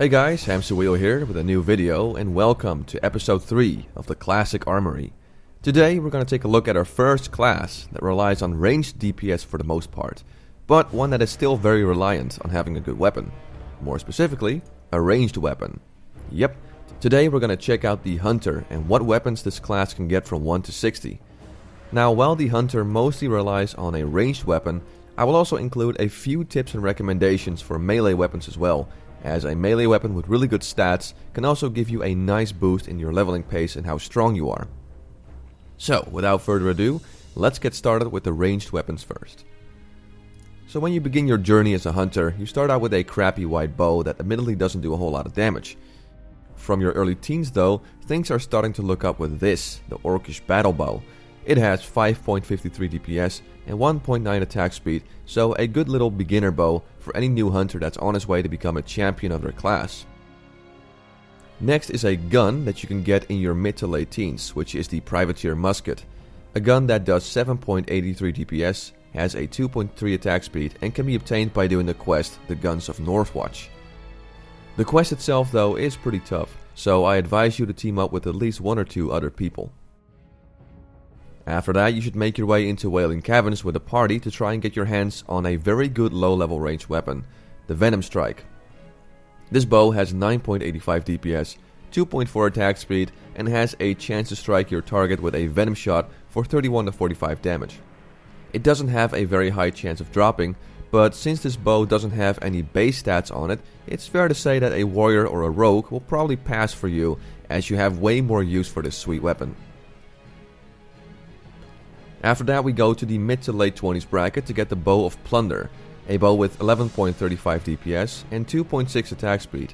Hey guys, Hamsterwheel here with a new video and welcome to episode 3 of the classic Armory. Today we're going to take a look at our first class that relies on ranged DPS for the most part, but one that is still very reliant on having a good weapon. More specifically, a ranged weapon. Yep, today we're going to check out the Hunter and what weapons this class can get from 1 to 60. Now while the Hunter mostly relies on a ranged weapon, I will also include a few tips and recommendations for melee weapons as well, as a melee weapon with really good stats can also give you a nice boost in your leveling pace and how strong you are. So, without further ado, let's get started with the ranged weapons first. So when you begin your journey as a hunter, you start out with a crappy white bow that admittedly doesn't do a whole lot of damage. From your early teens though, things are starting to look up with this, the Orcish Battle Bow. It has 5.53 DPS and 1.9 attack speed, so a good little beginner bow for any new hunter that's on his way to become a champion of their class. Next is a gun that you can get in your mid to late teens, which is the Privateer Musket. A gun that does 7.83 DPS, has a 2.3 attack speed and can be obtained by doing the quest The Guns of Northwatch. The quest itself though is pretty tough, so I advise you to team up with at least 1 or 2 other people. After that, you should make your way into Wailing Caverns with a party to try and get your hands on a very good low-level range weapon, the Venomstrike. This bow has 9.85 DPS, 2.4 attack speed, and has a chance to strike your target with a venom shot for 31 to 45 damage. It doesn't have a very high chance of dropping, but since this bow doesn't have any base stats on it, it's fair to say that a warrior or a rogue will probably pass for you, as you have way more use for this sweet weapon. After that we go to the mid to late 20s bracket to get the Bow of Plunder, a bow with 11.35 DPS and 2.6 attack speed.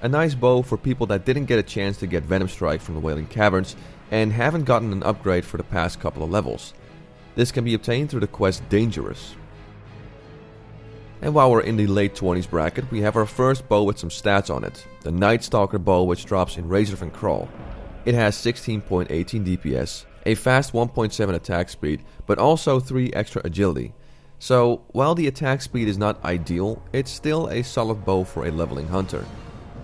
A nice bow for people that didn't get a chance to get Venomstrike from the Wailing Caverns and haven't gotten an upgrade for the past couple of levels. This can be obtained through the quest Dangerous. And while we're in the late 20s bracket, we have our first bow with some stats on it, the Nighstalker Bow, which drops in Razor and Crawl. It has 16.18 DPS, a fast 1.7 attack speed, but also 3 extra agility. So, while the attack speed is not ideal, it's still a solid bow for a leveling hunter.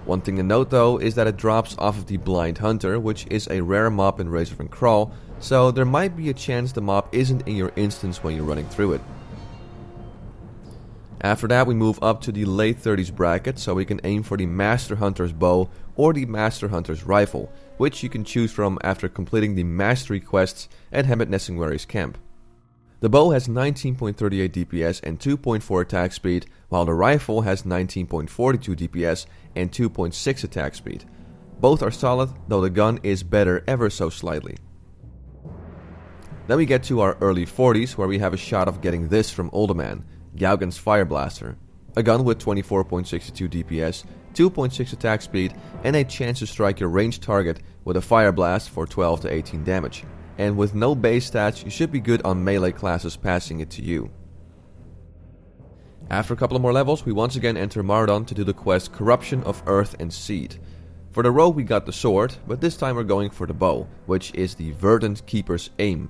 One thing to note though is that it drops off of the Blind Hunter, which is a rare mob in Razor and Crawl, so there might be a chance the mob isn't in your instance when you're running through it. After that we move up to the late 30s bracket, so we can aim for the Master Hunter's Bow or the Master Hunter's Rifle, which you can choose from after completing the Mastery quests at Hemet Nesingwari's camp. The bow has 19.38 DPS and 2.4 attack speed, while the rifle has 19.42 DPS and 2.6 attack speed. Both are solid, though the gun is better ever so slightly. Then we get to our early 40s, where we have a shot of getting this from Omen, Galgann's Fireblaster. A gun with 24.62 DPS, 2.6 attack speed, and a chance to strike your ranged target with a Fire Blast for 12 to 18 damage. And with no base stats, you should be good on melee classes passing it to you. After a couple of more levels, we once again enter Marathon to do the quest Corruption of Earth and Seed. For the rogue we got the sword, but this time we're going for the bow, which is the Verdant Keeper's Aim.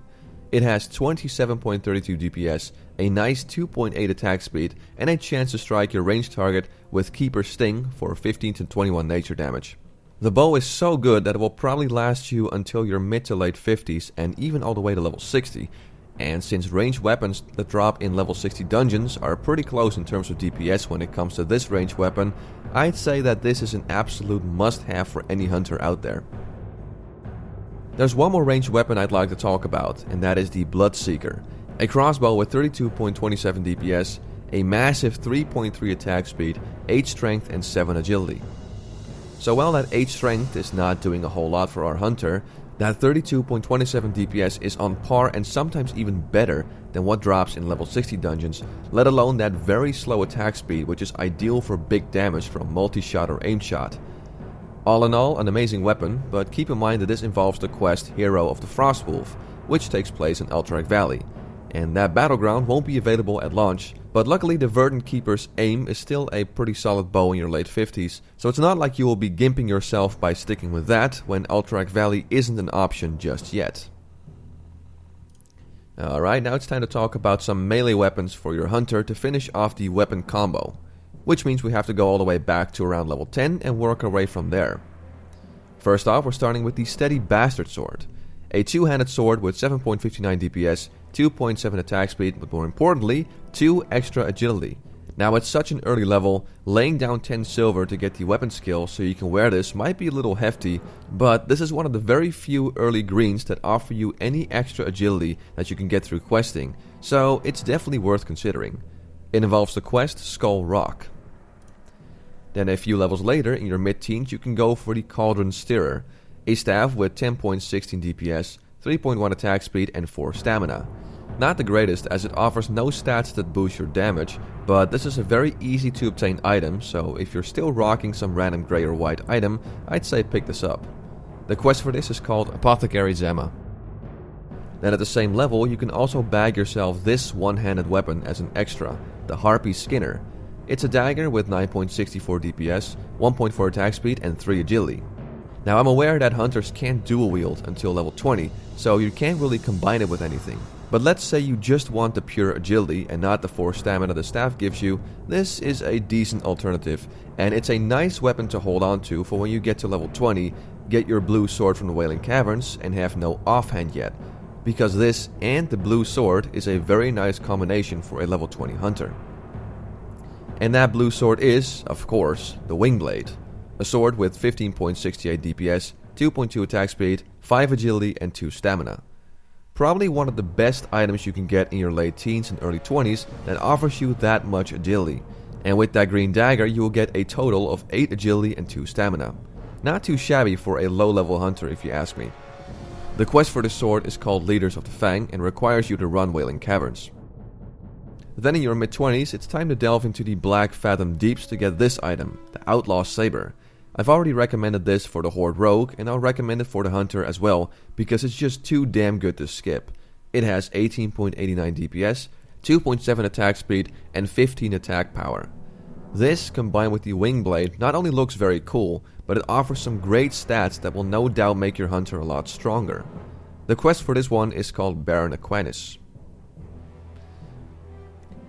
It has 27.32 DPS, a nice 2.8 attack speed, and a chance to strike your ranged target with Keeper's Sting for 15 to 21 nature damage. The bow is so good that it will probably last you until your mid to late 50s and even all the way to level 60, and since ranged weapons that drop in level 60 dungeons are pretty close in terms of DPS when it comes to this ranged weapon, I'd say that this is an absolute must-have for any hunter out there. There's one more ranged weapon I'd like to talk about, and that is the Bloodseeker, a crossbow with 32.27 DPS, a massive 3.3 attack speed, 8 strength and 7 agility. So while that 8 strength is not doing a whole lot for our hunter, that 32.27 DPS is on par and sometimes even better than what drops in level 60 dungeons, let alone that very slow attack speed, which is ideal for big damage from multi-shot or aim shot. All in all, an amazing weapon, but keep in mind that this involves the quest Hero of the Frostwolf, which takes place in Alterac Valley, and that battleground won't be available at launch, but luckily the Verdant Keeper's Aim is still a pretty solid bow in your late 50s, so it's not like you will be gimping yourself by sticking with that when Alterac Valley isn't an option just yet. Alright, now it's time to talk about some melee weapons for your hunter to finish off the weapon combo. which means we have to go all the way back to around level 10 and work our way from there. First off, we're starting with the Steady Basterd Sword, a two-handed sword with 7.59 DPS, 2.7 attack speed, but more importantly, 2 extra agility. Now at such an early level, laying down 10 silver to get the weapon skill so you can wear this might be a little hefty, but this is one of the very few early greens that offer you any extra agility that you can get through questing, so it's definitely worth considering. It involves the quest Skull Rock. Then a few levels later, in your mid-teens, you can go for the Cauldron Stirrer, a staff with 10.16 DPS, 3.1 attack speed and 4 stamina. Not the greatest, as it offers no stats that boost your damage, but this is a very easy to obtain item, so if you're still rocking some random grey or white item, I'd say pick this up. The quest for this is called Apothecary Zemma. Then at the same level, you can also bag yourself this one-handed weapon as an extra, the Harpy Skinner. It's a dagger with 9.64 DPS, 1.4 attack speed and 3 agility. Now I'm aware that hunters can't dual wield until level 20, so you can't really combine it with anything. But let's say you just want the pure agility and not the 4 stamina the staff gives you, this is a decent alternative, and it's a nice weapon to hold on to for when you get to level 20, get your blue sword from the Wailing Caverns and have no offhand yet, because this and the blue sword is a very nice combination for a level 20 hunter. And that blue sword is, of course, the Wingblade, a sword with 15.68 DPS, 2.2 attack speed, 5 agility and 2 stamina. Probably one of the best items you can get in your late teens and early 20s that offers you that much agility. And with that green dagger you will get a total of 8 agility and 2 stamina. Not too shabby for a low level hunter if you ask me. The quest for this sword is called Leaders of the Fang and requires you to run Wailing Caverns. Then in your mid-20s it's time to delve into the Black Fathom Deeps to get this item, the Outlaw Sabre. I've already recommended this for the Horde Rogue, and I'll recommend it for the Hunter as well, because it's just too damn good to skip. It has 18.89 DPS, 2.7 attack speed, and 15 attack power. This, combined with the Wingblade, not only looks very cool, but it offers some great stats that will no doubt make your Hunter a lot stronger. The quest for this one is called Baron Aquinas.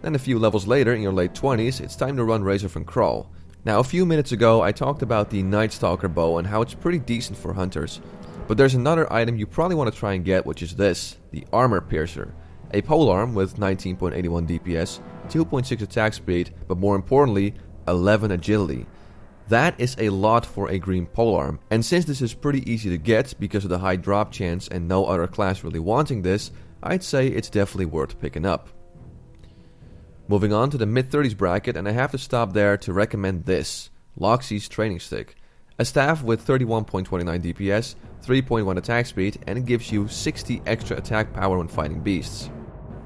Then a few levels later, in your late 20s, it's time to run Razor from Crawl. Now a few minutes ago I talked about the Nighstalker Bow and how it's pretty decent for hunters. But there's another item you probably want to try and get, which is this, the Armor Piercer. A polearm with 19.81 DPS, 2.6 attack speed, but more importantly, 11 agility. That is a lot for a green polearm, and since this is pretty easy to get because of the high drop chance and no other class really wanting this, I'd say it's definitely worth picking up. Moving on to the mid-30s bracket, and I have to stop there to recommend this, Loksey's Training Stick. A staff with 31.29 DPS, 3.1 attack speed, and it gives you 60 extra attack power when fighting beasts.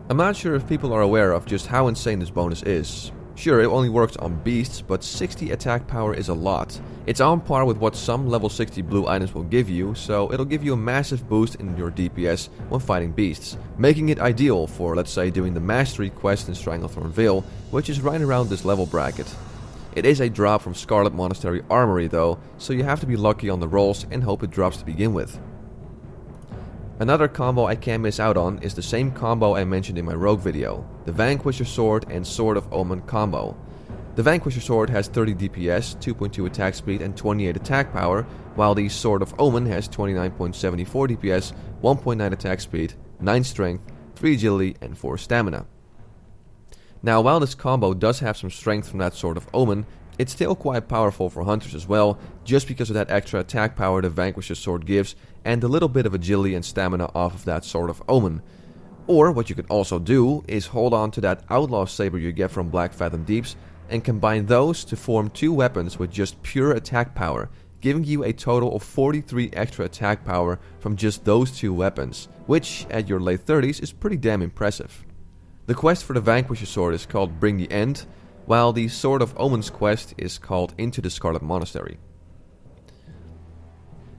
I'm not sure if people are aware of just how insane this bonus is. Sure, it only works on beasts, but 60 attack power is a lot. It's on par with what some level 60 blue items will give you, so it'll give you a massive boost in your DPS when fighting beasts, making it ideal for, let's say, doing the Mastery quest in Stranglethorn Vale, which is right around this level bracket. It is a drop from Scarlet Monastery Armory though, so you have to be lucky on the rolls and hope it drops to begin with. Another combo I can't miss out on is the same combo I mentioned in my Rogue video, the Vanquisher Sword and Sword of Omen combo. The Vanquisher Sword has 30 DPS, 2.2 attack speed and 28 attack power, while the Sword of Omen has 29.74 DPS, 1.9 attack speed, 9 strength, 3 agility and 4 stamina. Now while this combo does have some strength from that Sword of Omen, it's still quite powerful for hunters as well, just because of that extra attack power the Vanquisher Sword gives and a little bit of agility and stamina off of that Sword of Omen. Or what you could also do is hold on to that Outlaw Sabre you get from Black Fathom Deeps and combine those to form 2 weapons with just pure attack power, giving you a total of 43 extra attack power from just those 2 weapons, which at your late 30s is pretty damn impressive. The quest for the Vanquisher Sword is called Bring the End, while the Sword of Omen's quest is called Into the Scarlet Monastery.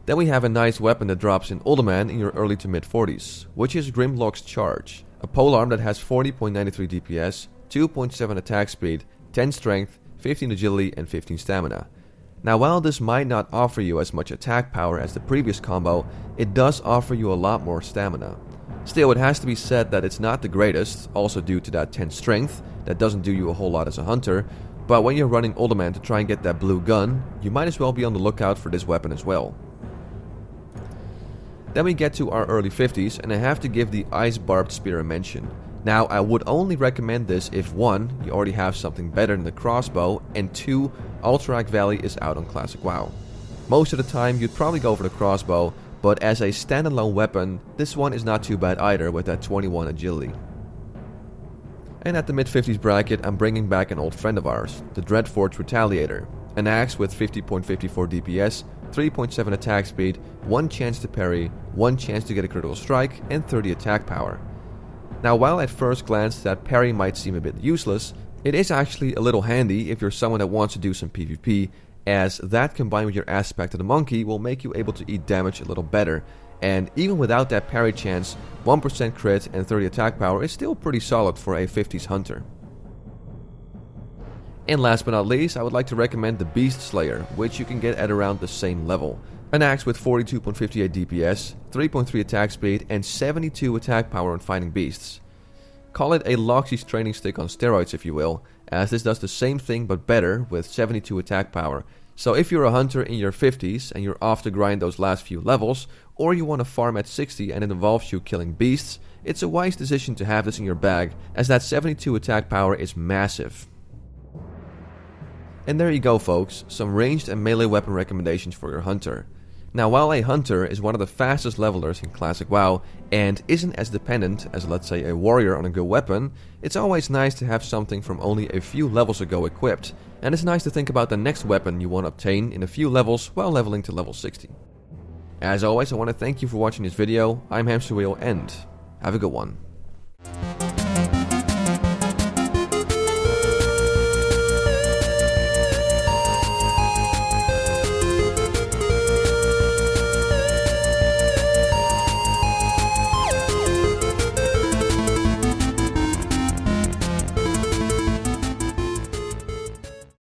Then we have a nice weapon that drops in Uldaman in your early to mid 40s, which is Grimlok's Charge, a polearm that has 40.93 DPS, 2.7 attack speed, 10 strength, 15 agility and 15 stamina. Now while this might not offer you as much attack power as the previous combo, it does offer you a lot more stamina. Still, it has to be said that it's not the greatest, also due to that 10 strength, that doesn't do you a whole lot as a hunter, But when you're running Ultimate to try and get that blue gun, you might as well be on the lookout for this weapon as well. Then we get to our early 50s, and I have to give the Ice Barbed Spear a mention. Now, I would only recommend this if 1, you already have something better than the crossbow, and 2, Alterac Valley is out on Classic WoW. Most of the time, you'd probably go for the crossbow, but as a standalone weapon, this one is not too bad either with that 21 agility. And at the mid-50s bracket, I'm bringing back an old friend of ours, the Dreadforge Retaliator. An axe with 50.54 DPS, 3.7 attack speed, 1 chance to parry, 1 chance to get a critical strike, and 30 attack power. Now, while at first glance that parry might seem a bit useless, it is actually a little handy if you're someone that wants to do some PvP, as that combined with your aspect of the monkey will make you able to eat damage a little better. And even without that parry chance, 1% crit and 30 attack power is still pretty solid for a 50s hunter. And last but not least, I would like to recommend the Beast Slayer, which you can get at around the same level. An axe with 42.58 DPS, 3.3 attack speed, and 72 attack power on fighting beasts. Call it a Loksey's training stick on steroids if you will, as this does the same thing but better with 72 attack power. So if you're a hunter in your 50s and you're off to grind those last few levels, or you want to farm at 60 and it involves you killing beasts, it's a wise decision to have this in your bag, as that 72 attack power is massive. And there you go folks, some ranged and melee weapon recommendations for your hunter. Now, while a hunter is one of the fastest levelers in Classic WoW and isn't as dependent as, let's say, a warrior on a good weapon, it's always nice to have something from only a few levels ago equipped, and it's nice to think about the next weapon you want to obtain in a few levels while leveling to level 60. As always, I want to thank you for watching this video. I'm Hamsterwheel and have a good one.